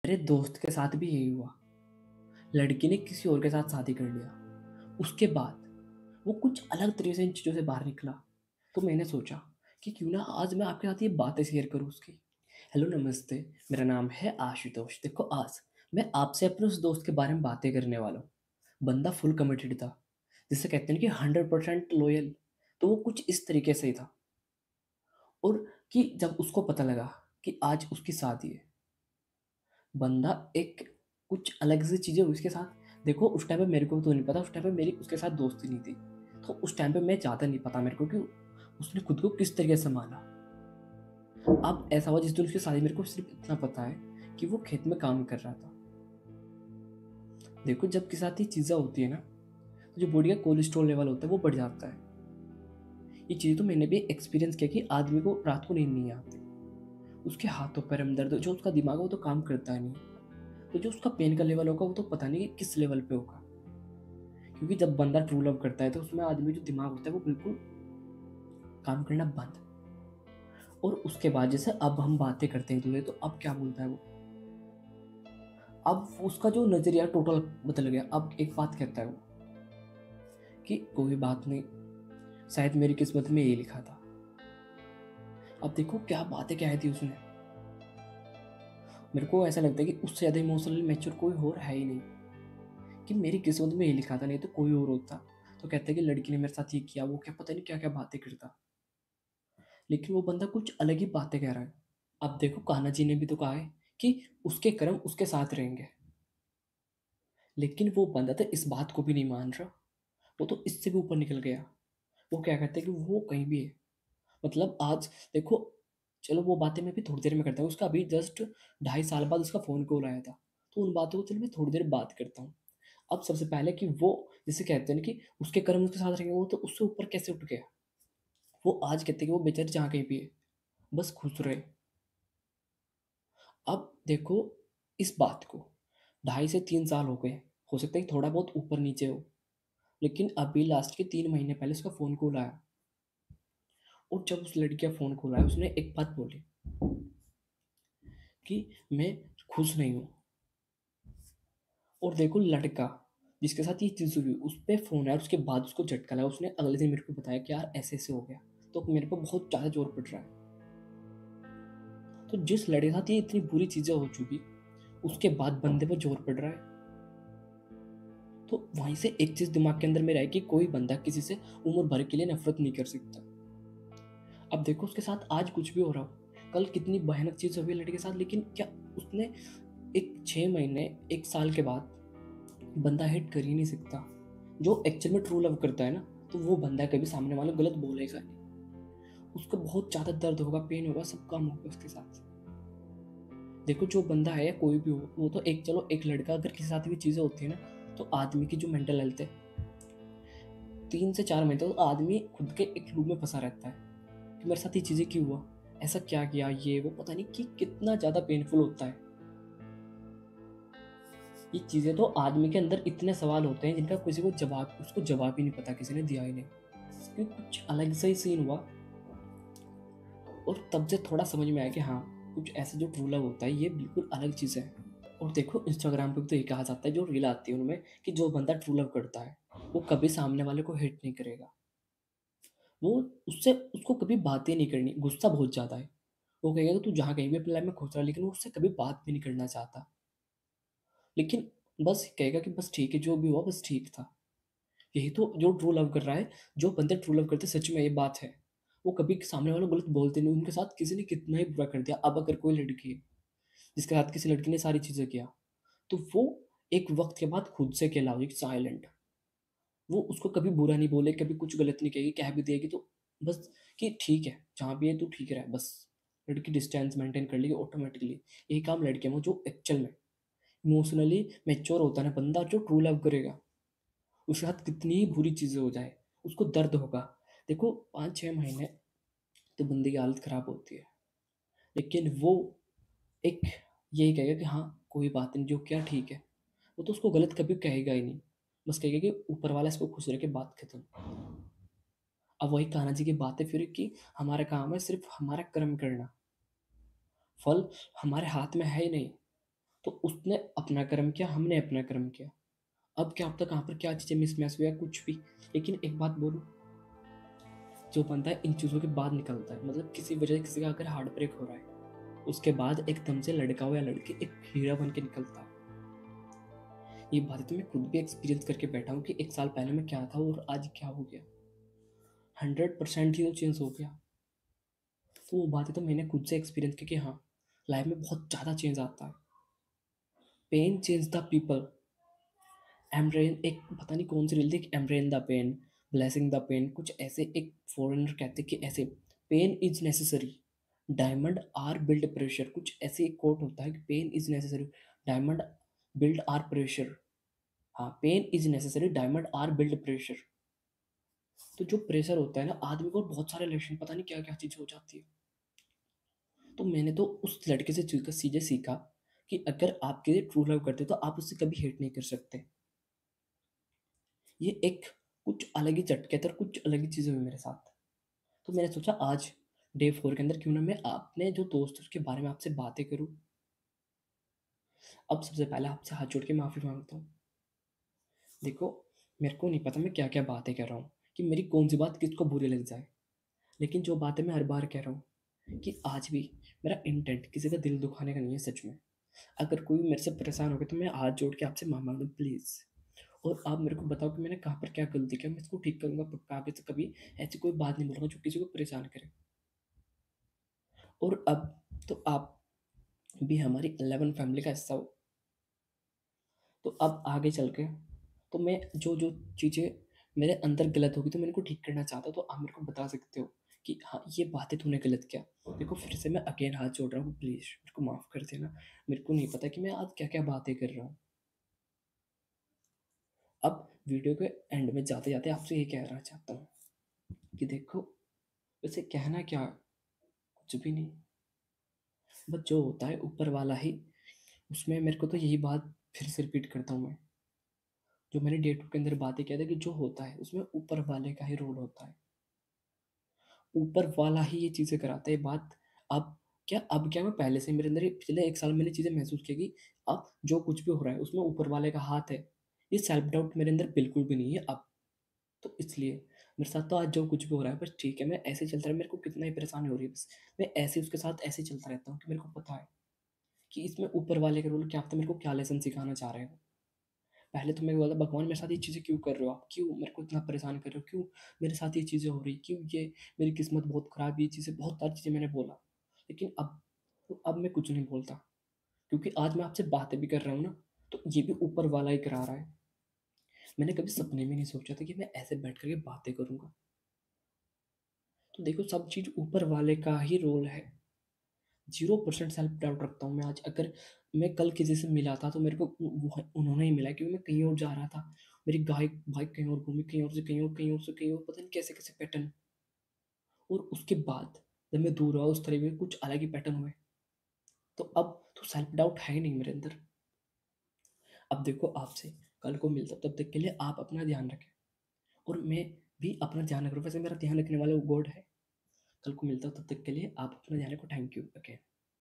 मेरे दोस्त के साथ भी यही हुआ। लड़की ने किसी और के साथ शादी कर लिया। उसके बाद वो कुछ अलग तरीके से इन चीज़ों से बाहर निकला। तो मैंने सोचा कि क्यों ना आज मैं आपके साथ ये बातें शेयर करूँ उसकी। हेलो नमस्ते, मेरा नाम है आशुतोष। देखो आज मैं आपसे अपने उस दोस्त के बारे में बातें करने वाला हूँ। बंदा फुल कमिटेड था, जिसे कहते हैं कि 100% लॉयल। तो वो कुछ इस तरीके से ही था। और कि जब उसको पता लगा कि आज उसकी शादी है, बंदा एक कुछ अलग सी चीज़ें हुई उसके साथ। देखो उस टाइम पे मेरे को तो नहीं पता, उस टाइम पे मेरी उसके साथ दोस्ती नहीं थी। तो उस टाइम पे मैं ज़्यादा नहीं पता मेरे को कि उसने खुद को किस तरीके से सँभाला। अब ऐसा हुआ जिस दिन उसकी शादी, मेरे को सिर्फ़ इतना पता है कि वो खेत में काम कर रहा था। देखो जब किसी साथ ये चीज़ें होती है ना, तो जो बॉडी का कोलेस्ट्रॉल लेवल होता है वो बढ़ जाता है। ये चीज़ तो मैंने भी एक्सपीरियंस किया कि आदमी को रात को नींद नहीं आती। उसके हाथों पैर में दर्द, जो उसका दिमाग है वो तो काम करता ही नहीं। तो जो उसका पेन का लेवल होगा वो तो पता नहीं कि किस लेवल पे होगा। क्योंकि जब बंदा ट्रू लव करता है तो उसमें आदमी जो दिमाग होता है वो बिल्कुल काम करना बंद। और उसके बाद जैसे अब हम बातें करते हैं दूल्हे, तो अब क्या बोलता है वो। अब उसका जो नजरिया टोटल बदल गया। अब एक बात कहता है वो कि कोई बात नहीं, शायद मेरी किस्मत में ये लिखा था। अब देखो क्या बातें कह दी उसने। मेरे को ऐसा लगता है कि उससे ज्यादा इमोशनली मैच्योर कोई और है ही नहीं। कि मेरी किस्मत में ये लिखा था, नहीं तो कोई और होता। तो कहता है कि लड़की ने मेरे साथ ये किया, वो क्या पता नहीं क्या क्या बातें करता। लेकिन वो बंदा कुछ अलग ही बातें कह रहा है। अब देखो कान्हा जी ने भी तो कहा है कि उसके कर्म उसके साथ रहेंगे। लेकिन वो बंदा तो इस बात को भी नहीं मान रहा। वो तो इससे भी ऊपर निकल गया। वो क्या कहता है कि वो कहीं भी है। मतलब आज देखो, चलो वो बातें मैं भी थोड़ी देर में करता हूँ। उसका अभी जस्ट 2.5 साल बाद उसका फ़ोन कॉल आया था। तो उन बातों को चलो मैं थोड़ी देर बात करता हूँ। अब सबसे पहले कि वो जिसे कहते हैं ना कि उसके कर्म उसके साथ रहेंगे, वो तो उससे ऊपर कैसे उठ गया। वो आज कहते हैं कि वो बेचारे जहाँ कहीं भी है, बस खुश रहे। अब देखो इस बात को 2.5 से 3 साल हो गए। हो सकता है कि थोड़ा बहुत ऊपर नीचे हो। लेकिन अभी लास्ट के 3 महीने पहले उसका फ़ोन कॉल आया। और जब उस लड़की का फ़ोन कॉल आया, उसने एक बात बोली कि मैं खुश नहीं हूँ। और देखो लड़का जिसके साथ ये चीज़ हुई, उस पे फ़ोन आया, उसके बाद उसको झटका लगा। उसने अगले दिन मेरे को बताया कि यार ऐसे-ऐसे हो गया। तो मेरे पे बहुत ज़्यादा ज़ोर पड़ रहा है। तो जिस लड़के के साथ ये इतनी बुरी चीज़ें हो चुकी, उसके बाद बंदे पे ज़ोर पड़ रहा है। तो वहीं से एक चीज़ दिमाग के अंदर मेरा है कि कोई बंदा किसी से उम्र भर के लिए नफ़रत नहीं कर सकता। अब देखो उसके साथ आज कुछ भी हो रहा हो, कल कितनी भयानक चीज़ हुई लड़के के साथ, लेकिन क्या उसने एक 6 महीने, 1 साल के बाद बंदा हिट कर ही नहीं सकता। जो एक्चुअल में ट्रू लव करता है ना, तो वो बंदा कभी सामने वाला गलत बोलेगा नहीं। उसको बहुत ज़्यादा दर्द होगा, पेन होगा, सब काम होगा उसके साथ। देखो जो बंदा है या कोई भी हो, वो तो एक, चलो एक लड़का अगर किसी साथ भी चीज़ें होती है ना, तो आदमी की जो मेंटल हेल्थ है, 3 से 4 महीने तक तो आदमी खुद के एक लूप में फंसा रहता है कि मेरे साथ ये चीज़ें क्यों हुआ, ऐसा क्या किया, ये वो पता नहीं कि कितना ज़्यादा पेनफुल होता है। ये चीज़ें तो आदमी के अंदर इतने सवाल होते हैं जिनका किसी को जवाब, उसको जवाब ही नहीं पता, किसी ने दिया ही नहीं। इसके कुछ अलग सा ही सीन हुआ। और तब से थोड़ा समझ में आया कि हाँ, कुछ ऐसे जो ट्रू लव होता है ये बिल्कुल अलग चीज़ है। और देखो इंस्टाग्राम पे भी तो ये कहा जाता है, जो रील आती है उनमें, कि जो बंदा ट्रू लव करता है वो कभी सामने वाले को हिट नहीं करेगा। वो उससे उसको कभी बातें नहीं करनी, गुस्सा बहुत ज़्यादा है। वो कहेगा कि तू जहाँ कहीं भी अपनी लाइफ में खुश रहा, लेकिन वो उससे कभी बात भी नहीं करना चाहता। लेकिन बस कहेगा कि बस ठीक है, जो भी हुआ बस ठीक था। यही तो जो ट्रू लव कर रहा है। जो बंदे ट्रू लव करते हैं, सच में ये बात है, वो कभी सामने वालों को गलत बोलते नहीं। उनके साथ किसी ने कितना ही बुरा कर दिया, अब अगर कोई लड़की है जिसके साथ किसी लड़की ने सारी चीज़ें किया, तो वो एक वक़्त के बाद खुद से अकेला हो जाएगी, साइलेंट। वो उसको कभी बुरा नहीं बोले, कभी कुछ गलत नहीं कहेगी, कह भी देगी तो बस कि ठीक है, जहाँ भी है तू ठीक रह बस। लड़की डिस्टेंस मेंटेन कर लेगी ऑटोमैटिकली। यही काम लड़कियों में, जो एक्चुअल में इमोशनली मैच्योर होता है ना बंदा, जो ट्रू लव करेगा, उसके साथ कितनी बुरी चीज़ें हो जाए, उसको दर्द होगा। देखो 5-6 महीने तो बंदे की हालत ख़राब होती है। लेकिन वो एक यही कहेगा कि हाँ, कोई बात नहीं, जो किया ठीक है। वो तो उसको गलत कभी कहेगा ही नहीं। बस कहेगा कि ऊपर वाला इसको खुश रखे, बात खत्म। अब वही कान्हा जी की बातें फिर कि हमारा काम है सिर्फ़ हमारा कर्म करना, फल हमारे हाथ में है ही नहीं। तो उसने अपना कर्म किया, हमने अपना कर्म किया। अब क्या पता कहाँ पर क्या चीज़ें मिसमैच हुई या कुछ भी। लेकिन एक बात बोलूँ, जो बंदा इन चीज़ों के बाद निकलता है, मतलब किसी वजह से किसी का अगर हार्ट ब्रेक हो रहा है, उसके बाद एकदम से लड़का हो या लड़की एक हीरा बन के निकलता है। ये बातें तो मैं खुद भी एक्सपीरियंस करके बैठा हूँ कि 1 साल पहले मैं क्या था और आज क्या हो गया। 100% ही तो चेंज हो गया। तो वो बातें तो मैंने खुद से एक्सपीरियंस की कि हाँ, लाइफ में बहुत ज़्यादा चेंज आता है। Pain change the people. Embrace, एक पता नहीं कौन सी रील थी, embrace the pain, blessing the pain, कुछ ऐसे एक फॉरेनर कहते कि ऐसे, pain is necessary, diamond are build pressure, कुछ ऐसे एक कोट होता है कि pain is necessary, diamond build are pressure. हाँ, pain is necessary, diamond are build pressure. तो जो प्रेशर होता है ना, आदमी को बहुत सारे रिलेशन पता नहीं क्या क्या चीज़ हो जाती है। तो मैंने तो उस लड़के से सीधे सीखा कि अगर आप किसी ट्रू लव करते हो तो आप उससे कभी हेट नहीं कर सकते। ये एक कुछ अलग ही झटके थे और कुछ अलग ही चीज़ें हुई मेरे साथ। तो मैंने सोचा आज डे 4 के अंदर क्यों ना मैं अपने जो दोस्त हैं उसके बारे में आपसे बातें करूँ। अब सबसे पहले आपसे हाथ जोड़ के माफ़ी माँगता हूँ। देखो, मेरे को नहीं पता मैं क्या-क्या बातें कर रहा हूँ, कि मेरी कौन-सी बात किसको बुरी लग जाए। लेकिन जो बातें मैं हर बार कह रहा हूँ कि आज भी मेरा इंटेंट किसी का दिल दुखाने का नहीं है सच में। अगर कोई मेरे से परेशान हो गया तो मैं हाथ जोड़ के आपसे माफ़ी माँगता हूँ प्लीज़। और आप मेरे को बताओ कि मैंने कहाँ पर क्या गलती किया, मैं इसको ठीक करूँगा पक्का, आगे से कभी ऐसी कोई बात नहीं बोलूँगा जो किसी को परेशान करे। और अब तो आप भी हमारी 11 फैमिली का हिस्सा हो। तो अब आगे चल के तो मैं जो चीज़ें मेरे अंदर गलत होगी तो मैं इनको ठीक करना चाहता हूँ, तो आप मेरे को बता सकते हो कि हाँ, ये बातें तूने गलत किया। देखो फिर से मैं अगेन हाथ जोड़ रहा हूँ, प्लीज़ मेरे को माफ़ कर देना। मेरे को नहीं पता कि मैं आज क्या-क्या बातें कर रहा हूँ। अब वीडियो के एंड में जाते-जाते आपसे ये कहना चाहता हूँ कि देखो, वैसे कहना क्या, कुछ भी नहीं। बस जो होता है ऊपर वाला ही, उसमें मेरे को तो यही बात फिर से रिपीट करता हूँ मैं, जो मैंने डे 2 के अंदर बातें किया था कि जो होता है उसमें ऊपर वाले का ही रोल होता है। ऊपर वाला ही ये चीज़ें कराता है। बात अब क्या मैं पहले से मेरे अंदर ये पिछले 1 साल मैंने चीज़ें महसूस की कि अब जो कुछ भी हो रहा है उसमें ऊपर वाले का हाथ है। ये सेल्फ डाउट मेरे अंदर बिल्कुल भी नहीं है अब। तो इसलिए मेरे साथ तो आज जो कुछ भी हो रहा है बस ठीक है, मैं ऐसे ही चलता रहा, मेरे को कितना ही परेशानी हो रही है बस, मैं ऐसे उसके साथ ऐसे ही चलता रहता हूँ कि मेरे को पता है कि इसमें ऊपर वाले का रोल क्या पता मेरे को क्या लेसन सिखाना चाह रहे हो। पहले तो मैं बोला भगवान मेरे साथ ये चीज़ें क्यों कर रहे हो आप? क्यों मेरे को इतना परेशान कर रहे हो? क्यों मेरे साथ ये चीज़ें हो रही? क्यों ये मेरी किस्मत बहुत ख़राब है, ये चीज़ें बहुत सारी चीज़ें मैंने बोला। लेकिन अब मैं कुछ नहीं बोलता, क्योंकि आज मैं आपसे बातें भी कर रहा हूँ ना, तो ये भी ऊपर वाला ही करा रहा है। मैंने कभी सपने में नहीं सोचा था कि मैं ऐसे बैठ कर के बातें करूँगा। तो देखो सब चीज़ ऊपर वाले का ही रोल है। 0% सेल्फ डाउट रखता हूँ मैं आज। अगर मैं कल किसी से मिला था तो मेरे को वो उन्होंने ही मिला, क्योंकि मैं कहीं और जा रहा था। मेरी बाइक कहीं और घूमी, कहीं और से कहीं और, कहीं और से कहीं और, पता नहीं कैसे-कैसे पैटर्न। और उसके बाद जब मैं दूर रहा उस तरह के कुछ अलग ही पैटर्न हुए। तो अब तो सेल्फ डाउट है ही नहीं मेरे अंदर। अब देखो आपसे कल को मिलता हूँ, तब तक के लिए आप अपना ध्यान रखें और मैं भी अपना ध्यान रख रहा हूँ। वैसे मेरा ध्यान रखने वाला वो गॉड है। कल को मिलता हूँ, तब तक के लिए आप अपना ध्यान रखो। Thank you again.